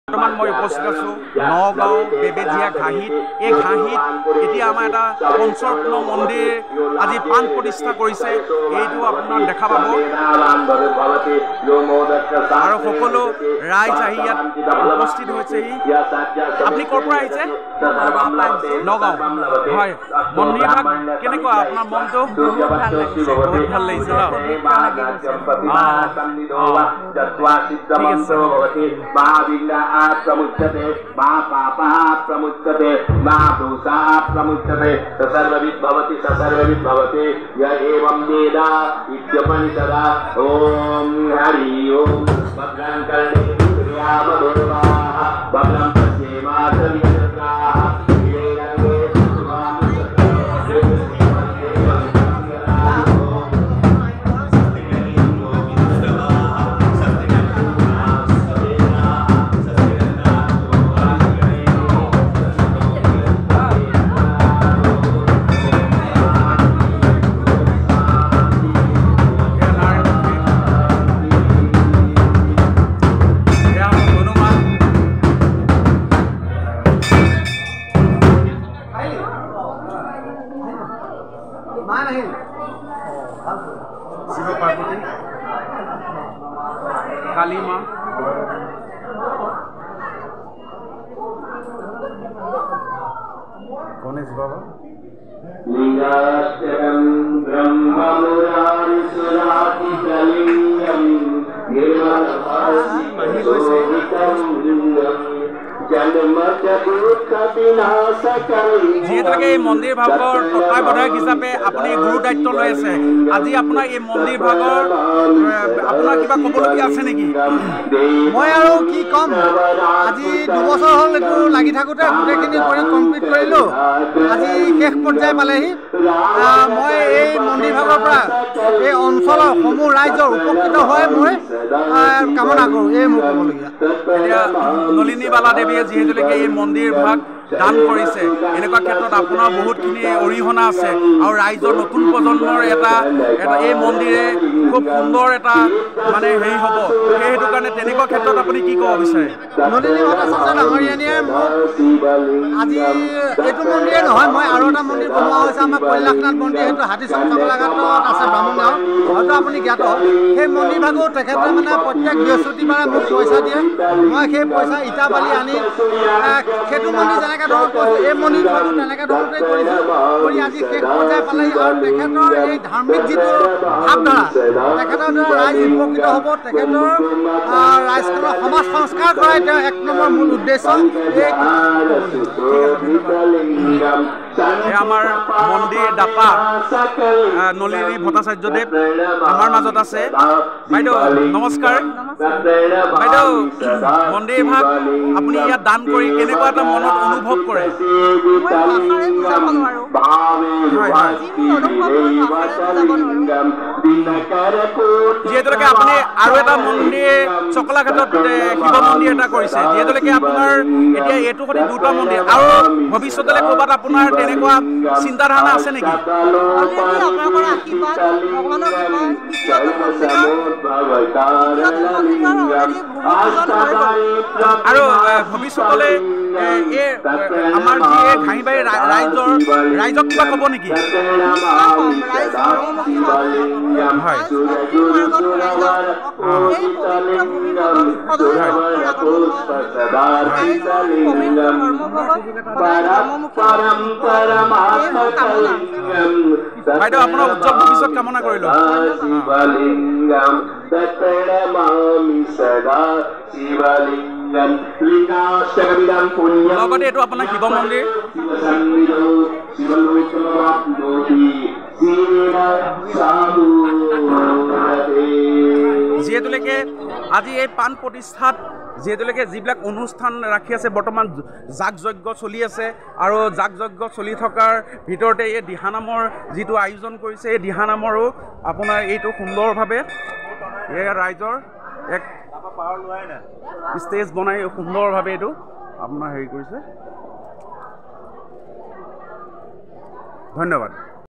বৰ্তমান মই উপস্থিত আছোঁ নগাঁও বেবেজীয়া ঘাঁহিত। এই ঘাঁহিত এতিয়া আমাৰ এটা পঞ্চৰত্ন মন্দিৰ আজি প্ৰাণ প্ৰতিষ্ঠা কৰিছে, এইটো আপোনাক দেখা পাব। আৰু সকলো ৰাইজ আহি ইয়াত উপস্থিত হৈছেহি। আপুনি ক'ৰ পৰা আহিছে? নগাঁও। হয়, মন্দিৰভাগ কেনেকুৱা আপোনাৰ মনটো? বহুত ভাল লাগিছে ন? प्रमुच्यते मा पापः प्रमुच्यते मा दोषः प्रमुच्यते सर्वविद भवति सर्वविद भवति य एवं वेद इत्युपनिषदा ओम हरि ओम भद्रं कर्णेन्द्रियाम देवाः भद्रं पश्येमासविदग्राः শিৱ পাৰ্বতী, কালী মা, গণেশ বাবা, লিঙ্গাষ্টকম ব্ৰহ্মমুৰাৰি সুৰাতি কলিঙ্গম নিৰ্মলভাসি মহিষিতম যিহেতুকে এই মন্দিৰ ভাগৰ তত্ত্বাৱধায়ক হিচাপে আপুনি গুৰু দায়িত্ব লৈ আছে, আজি আপোনাৰ এই মন্দিৰ ভাগৰ আপোনাৰ কিবা ক'বলগীয়া আছে নেকি? মই আৰু কি ক'ম, আজি 2 বছৰ হ'ল এইটো লাগি থাকোঁতে গোটেইখিনি কৰি কমপ্লিট কৰিলোঁ। আজি শেষ পৰ্যায় পালেহি। মই এই মন্দিৰ ভাগৰ পৰা এই অঞ্চলৰ সমূহ ৰাইজৰ উপকৃত হৈ মই কামনা কৰোঁ। এই মোৰ ক'বলগীয়া। এতিয়া নলিনী বালা দেৱীয়ে যিহেতুকে এই মন্দিৰ ভাগ দান কৰিছে, এনেকুৱা ক্ষেত্ৰত আপোনাৰ বহুতখিনি অৰিহণা আছে আৰু ৰাইজৰ নতুন প্ৰজন্মৰ এটা এই মন্দিৰে খুব সুন্দৰ এটা মানে হেৰি হ'ব। সেইটো কাৰণে তেনেকুৱা ক্ষেত্ৰত আপুনি কি ক'ব বিচাৰে? নলিনী ভট্টাচাৰ্য ডাঙৰীয়ানীয়ে মোক আজি এইটো মন্দিৰে নহয়, মই আৰু এটা মন্দিৰ বনোৱা হৈছে আমাৰ কৈলাশনাথ মন্দিৰ, সেইটো হাতীচক চকলাঘাটত আছে ব্ৰাহ্মণগাঁও, হয়তো আপুনি জ্ঞাত। সেই মন্দিৰ ভাগো তেখেতে মানে প্ৰত্যেক বৃহস্পতিবাৰে মোক পইচা দিয়ে। মই সেই পইচা ইটা বালি আনি সেইটো মন্দিৰ যেনেকৈ ধৰণত কৰিছোঁ, এই মন্দিৰ ভাগো তেনেকৈ ধৰণতে কৰিছোঁ। কৰি আজি শেষ পৰ্যায় পালেহি আৰু তেখেতৰ এই ধাৰ্মিক যিটো ভাৱধাৰা, তেখেতৰ দ্বাৰা ৰাইজ উপকৃত হ'ব। তেখেতৰ ৰাইজখনৰ সমাজ সংস্কাৰ কৰাই তেওঁ 1 নম্বৰ মূল উদ্দেশ্য। আমাৰ মন্দিৰ দাতা নলিনী ভট্টাচাৰ্যদেৱ আমাৰ মাজত আছে। বাইদেউ নমস্কাৰ। বাইদেউ, মন্দিৰ ভাগ আপুনি ইয়াত দান কৰি কেনেকুৱা এটা মনত অনুভৱ কৰে? যিহেতুকে আপুনি আৰু এটা মন্দিৰ চকলাঘাটত শিৱ মন্দিৰ এটা কৰিছে, যিহেতুকে আপোনাৰ এতিয়া এইটো সৈতে 2টা মন্দিৰ, আৰু ভৱিষ্যতলৈ ক'ৰবাত আপোনাৰ তেনেকুৱা চিন্তাধাৰণা আছে নেকি? আৰু ভৱিষ্যতলৈ এই আমাৰ যি ঘাঁহিবাৰী ৰাইজক কিবা ক'ব নেকি? বাইদেউ, আপোনাৰ উজ্জ্বল ভৱিষ্যত কামনা কৰিলোঁ। লগতে এইটো আপোনাৰ শিৱ মন্দিৰ। যিহেতুকে আজি এই প্ৰাণ প্ৰতিষ্ঠাত যিহেতুকে যিবিলাক অনুষ্ঠান ৰাখি আছে, বৰ্তমান যাগ যজ্ঞ চলি আছে, আৰু যাগ যজ্ঞ চলি থকাৰ ভিতৰতে এই দিহানামৰ যিটো আয়োজন কৰিছে, এই দিহানামৰো আপোনাৰ এইটো সুন্দৰভাৱে এই ৰাইজৰ এক ষ্টেজ বনাই সুন্দৰভাৱে এইটো আপোনাৰ হেৰি কৰিছে। ধন্যবাদ।